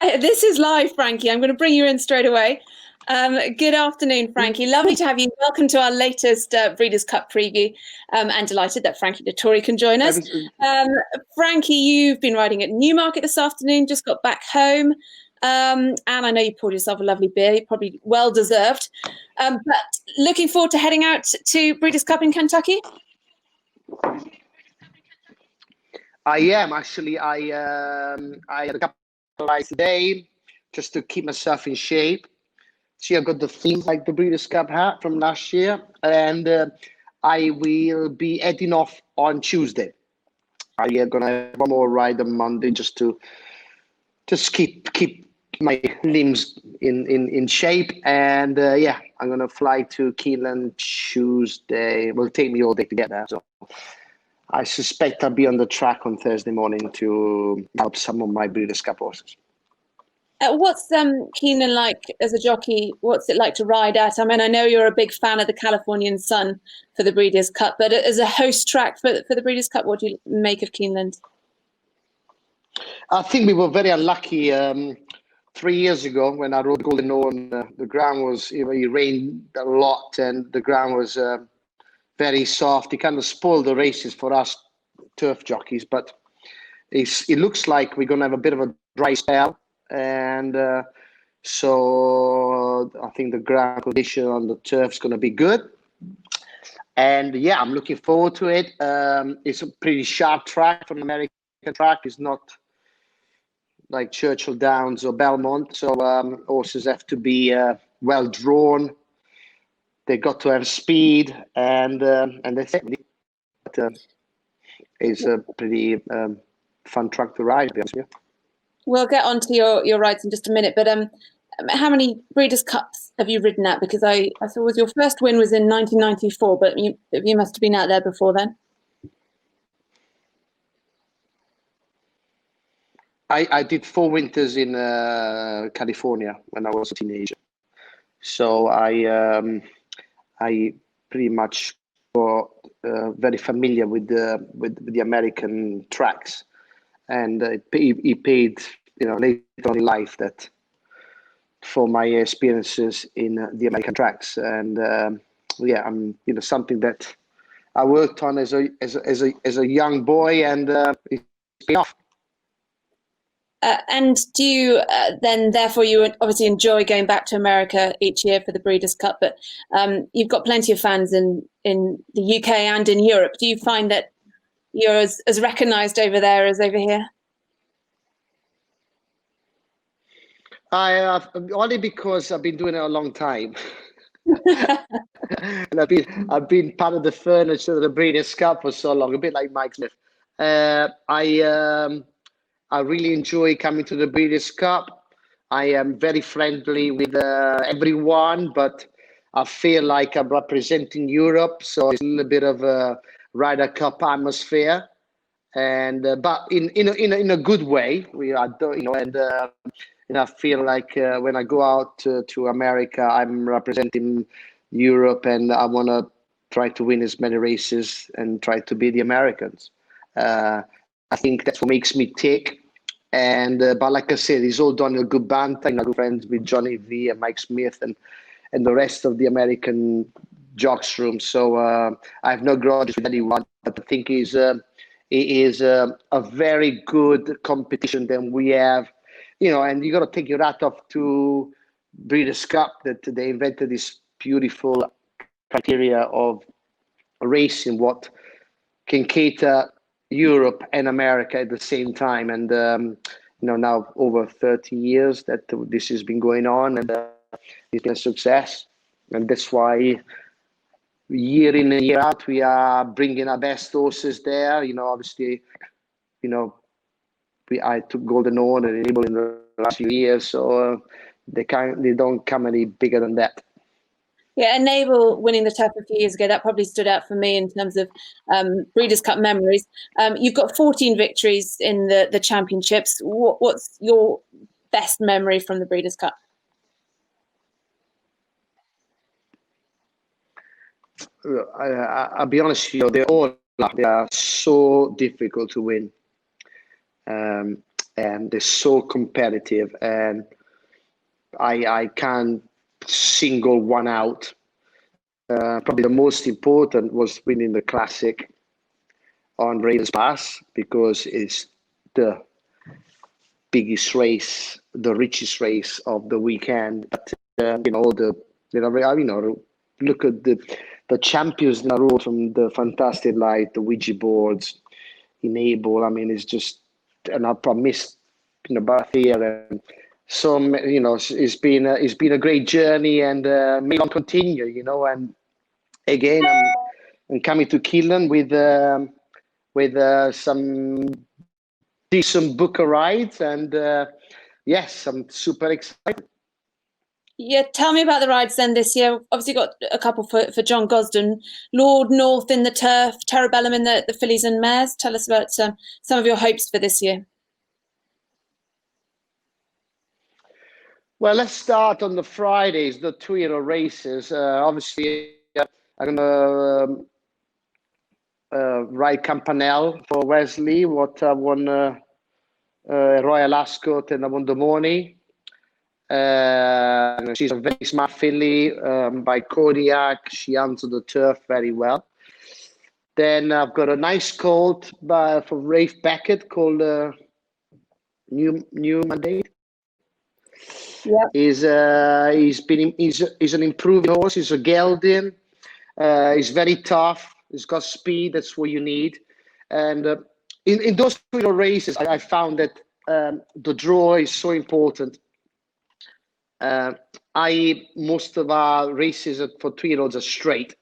This is live, Frankie. I'm going to bring you in straight away. Good afternoon, Frankie. Lovely to have you. Welcome to our latest Breeders' Cup preview. And delighted that Frankie Dettori can join us. Frankie, you've been riding at Newmarket this afternoon, just got back home. And I know you poured yourself a lovely beer, probably well deserved. But looking forward to heading out to Breeders' Cup in Kentucky? I am actually. I had a couple of rides today just to keep myself in shape. See, I got the theme like the Breeders' Cup hat from last year, and I will be heading off on Tuesday. I am gonna have one more ride on Monday just to keep my limbs in shape, and yeah, I'm gonna fly to Keeneland Tuesday. It will take me all day to get there, so I suspect I'll be on the track on Thursday morning to help some of my Breeders' Cup horses. What's Keeneland like as a jockey? What's it like to ride at? I mean, I know you're a big fan of the Californian Sun for the Breeders' Cup, but as a host track for the Breeders' Cup, what do you make of Keeneland? I think we were very unlucky 3 years ago when I rode Golden Horn. The ground was, it rained a lot and the ground was very soft. It kind of spoiled the races for us turf jockeys, but it looks like we're going to have a bit of a dry spell. And so I think the ground condition on the turf is going to be good. And yeah, I'm looking forward to it. It's a pretty sharp track from an American track. It's not like Churchill Downs or Belmont. So horses have to be well drawn. They got to have speed, and that's it. But, it's a pretty fun track to ride, to be honest with you. We'll get on to your rides in just a minute, but how many Breeders' Cups have you ridden at? Because I saw your first win was in 1994, but you must have been out there before then. I did 4 winters in California when I was a teenager, so I pretty much got very familiar with the American tracks, and it paid later on in life that for my experiences in the American tracks, and yeah, I'm something that I worked on as a young boy, and it's paid off. And do you then, therefore, you obviously enjoy going back to America each year for the Breeders' Cup, but you've got plenty of fans in the UK and in Europe. Do you find that you're as recognised over there as over here? Only because I've been doing it a long time. And I've been part of the furniture of the Breeders' Cup for so long, a bit like Mike Smith. I really enjoy coming to the Breeders' Cup. I am very friendly with everyone, but I feel like I'm representing Europe, so it's a little bit of a Ryder Cup atmosphere, and but in a good way. We are, and I feel like when I go out to America, I'm representing Europe, and I want to try to win as many races and try to be the Americans. I think that's what makes me tick. And but like I said, it's all done in a good banter. I'm good friends with Johnny V and Mike Smith and the rest of the American jocks room. So I have no grudges with anyone. But I think it is a very good competition that we have. And you got to take your hat off to Breeders' Cup that they invented this beautiful criteria of racing what can cater Europe and America at the same time, and now over 30 years that this has been going on, and it's been a success, and that's why year in and year out we are bringing our best horses there. Obviously, I took Golden Horn and Enable in the last few years, so they don't come any bigger than that. Yeah, Enable winning the Turf a few years ago, that probably stood out for me in terms of Breeders' Cup memories. You've got 14 victories in the championships. What's your best memory from the Breeders' Cup? I'll be honest with you, they are so difficult to win. and they're so competitive, and I can't single one out. Probably the most important was winning the Classic on Raiders Pass, because it's the biggest race, the richest race of the weekend. But look at the champions in a row, from the Fantastic Light, the Ouija boards, Enable. I mean, it's just, and I promised, Bath here, and so it's been a great journey, and may not continue, and again, I'm coming to Keelan with some decent Booker rides, and yes, I'm super excited. Yeah, tell me about the rides then this year. Obviously got a couple for John Gosden, Lord North in the Turf, Terrabellum in the Fillies and Mares. Tell us about some of your hopes for this year. Well, let's start on the Fridays, the 2-year races. Obviously, I'm going to ride Campanelle for Wesley, what I won Royal Ascot, and I won the Morning. She's a very smart filly by Kodiak. She answered the turf very well. Then I've got a nice colt for Rafe Beckett called New Mandate. Yeah, He's an improving horse. He's a gelding. He's very tough. He's got speed. That's what you need. And in those 2 races, I found that the draw is so important. Most of our races for 2-year-olds are straight,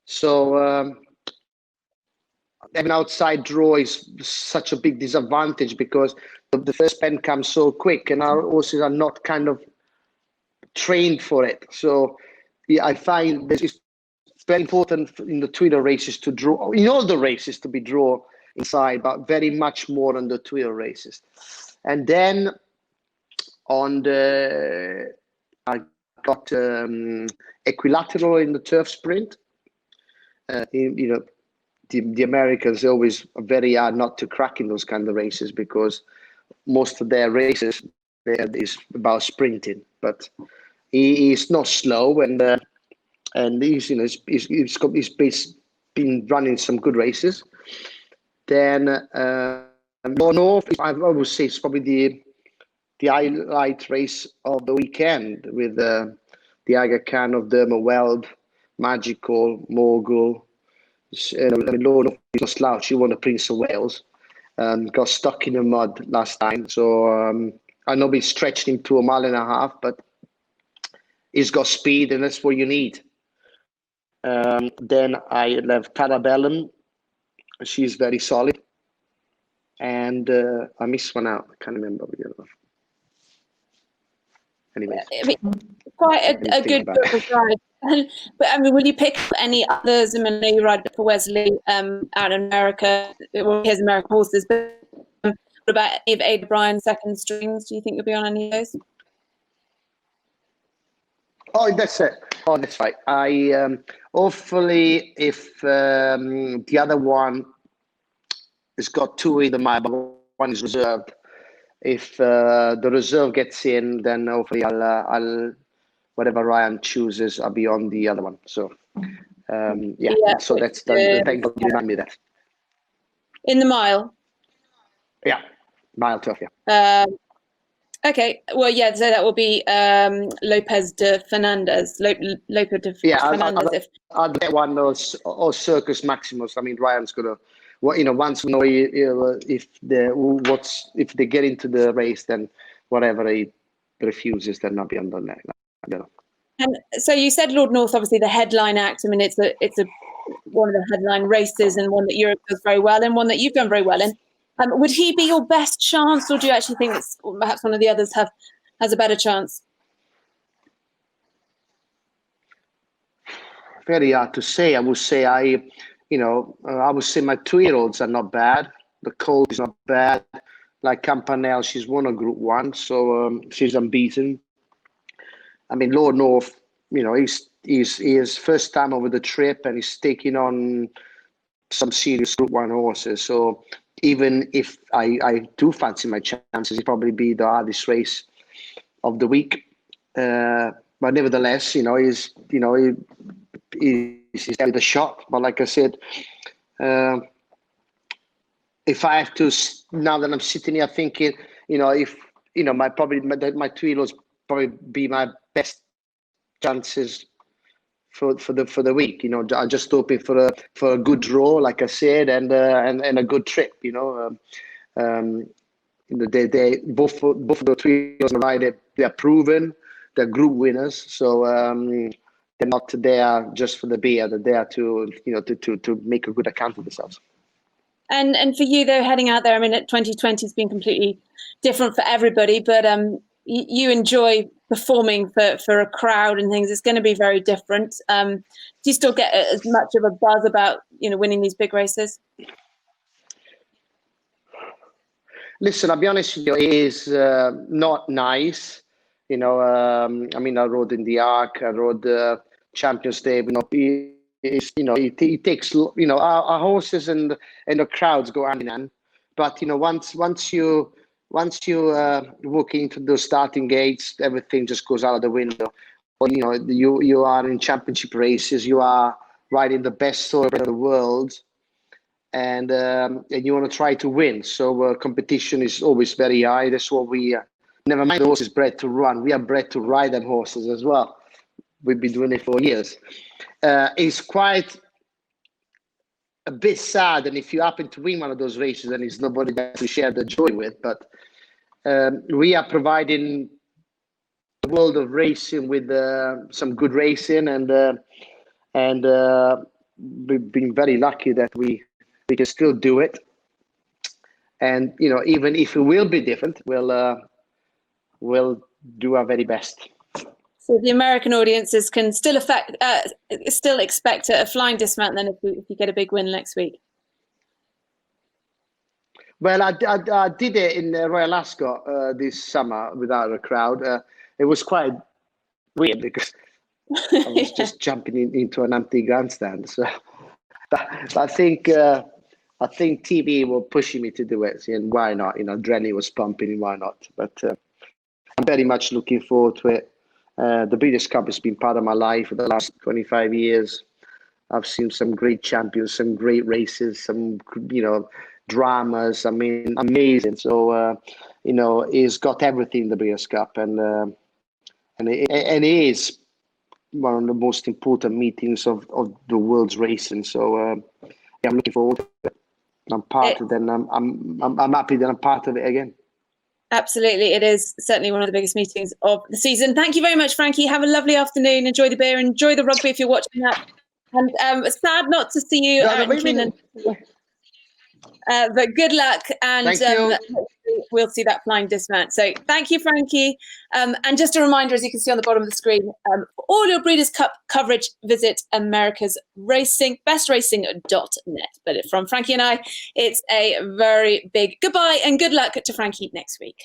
so an outside draw is such a big disadvantage, because the first pen comes so quick, and our horses are not kind of trained for it. So yeah, I find that it's very important in the 2-year races to draw, in all the races to be draw inside, but very much more on the 2-year races. And then on I got Equilateral in the turf sprint. The Americans are always very hard not to crack in those kind of races, because most of their races is about sprinting. But he's not slow, and he's been running some good races. Then North, I would say, is probably the highlight race of the weekend, with the Aga Khan of Dermaweld, Magical, Mogul. Lord of not slouch. She won the Prince of Wales. Got stuck in the mud last time, so I know we stretched him to 1.5 miles, but he's got speed, and that's what you need. Then I left Terrabellum. She's very solid, and I missed one out. I can't remember the other one. Anyways, I mean, quite a good book of rides. But I mean, will you pick up any others? I mean, I know you ride for Wesley out in America. Well, here's American horses. But what about Ada Bryan second strings? Do you think you'll be on any of those? Oh, that's it. Oh, that's right. I hopefully, if the other one has got 2 in the mile, but one is reserved. If the reserve gets in, then hopefully I'll whatever Ryan chooses, I'll be on the other one. So yeah. So that's done. Thank God you remind me that. In the mile. Yeah, mile turf. Yeah. Okay. Well, yeah. So that will be Lopez de Fernandez. Lopez de Fernandez. I'll get one or Circus Maximus. I mean, Ryan's gonna. Well, once we know if they get into the race, then whatever he refuses, then I'll be on the neck. And so you said Lord North, obviously the headline act. I mean, it's a one of the headline races, and one that Europe does very well in, one that you've done very well in. Would he be your best chance, or do you actually think that perhaps one of the others has a better chance? Very hard to say. I would say I would say my 2-year-olds are not bad. The colt is not bad. Like Campanelle, she's won a Group 1, so she's unbeaten. I mean, Lord North, he's his first time over the trip, and he's taking on some serious Group 1 horses. So even if I do fancy my chances, it'd probably be the hardest race of the week. But nevertheless, he's the shot. But like I said, if I have to, now that I'm sitting here thinking, if my 2 kilos probably be my best chances for the week. I'm just hoping for a good draw, like I said, and a good trip. They both of the 3 years right, they're proven, they're group winners, so they're not there just for the beer. They're there to make a good account of themselves. And for you though, heading out there, I mean, 2020 has been completely different for everybody, but you enjoy performing for a crowd and things. It's going to be very different. Do you still get as much of a buzz about winning these big races? Listen, I'll be honest with you, it is not nice. I rode in the Arc, I rode the Champions Day. It takes. Our horses and the crowds go hand in hand. But once you walk into those starting gates, everything just goes out of the window. You are in championship races. You are riding the best thoroughbred of the world. And you want to try to win. So competition is always very high. That's what we, never mind the horses bred to run, we are bred to ride them horses as well. We've been doing it for years. It's quite a bit sad, and if you happen to win one of those races, then it's nobody there to share the joy with. But we are providing the world of racing with some good racing, and we've been very lucky that we can still do it. And even if it will be different, we'll do our very best. So the American audiences can still expect a flying dismount then if you get a big win next week. Well, I did it in Royal Ascot this summer without a crowd. It was quite weird because I was just jumping into an empty grandstand. So I think TV were pushing me to do it, and why not? Adrenaline was pumping, why not? But I'm very much looking forward to it. The Breeders' Cup has been part of my life for the last 25 years. I've seen some great champions, some great races, some dramas. I mean, amazing. So it's got everything, the Breeders' Cup, and it is one of the most important meetings of the world's racing. So I'm looking forward to it. I'm part of it, and I'm happy that I'm part of it again. Absolutely. It is certainly one of the biggest meetings of the season. Thank you very much, Frankie. Have a lovely afternoon. Enjoy the beer. Enjoy the rugby if you're watching that. And sad not to see you out in Keenan. But good luck. And we'll see that flying dismount. So thank you, Frankie. And just a reminder, as you can see on the bottom of the screen, for all your Breeders' Cup coverage, visit America's Racing, bestracing.net. But from Frankie and I, it's a very big goodbye and good luck to Frankie next week.